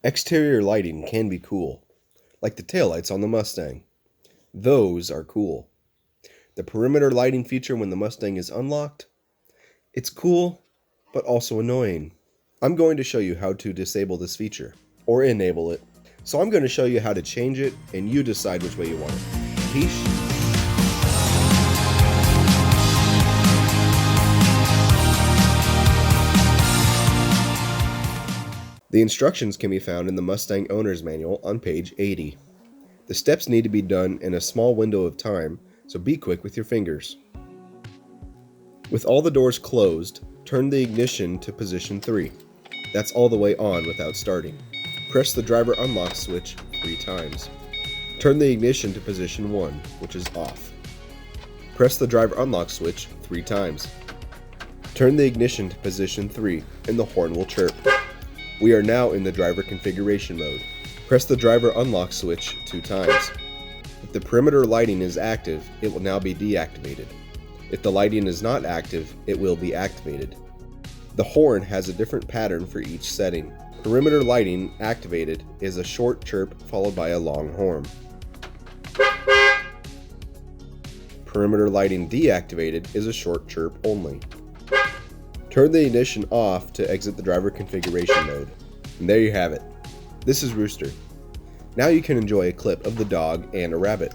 Exterior lighting can be cool, like the taillights on the Mustang. Those are cool. The perimeter lighting feature when the Mustang is unlocked, it's cool, but also annoying. I'm going to show you how to disable this feature, or enable it. So I'm going to show you how to change it, and you decide which way you want it. Peace. The instructions can be found in the Mustang Owner's Manual on page 80. The steps need to be done in a small window of time, so be quick with your fingers. With all the doors closed, turn the ignition to position 3. That's all the way on without starting. Press the driver unlock switch 3 times. Turn the ignition to position 1, which is off. Press the driver unlock switch 3 times. Turn the ignition to position 3 and the horn will chirp. We are now in the driver configuration mode. Press the driver unlock switch 2 times. If the perimeter lighting is active, it will now be deactivated. If the lighting is not active, it will be activated. The horn has a different pattern for each setting. Perimeter lighting activated is a short chirp followed by a long horn. Perimeter lighting deactivated is a short chirp only. Turn the ignition off to exit the driver configuration mode. And there you have it. This is Rooster. Now you can enjoy a clip of the dog and a rabbit.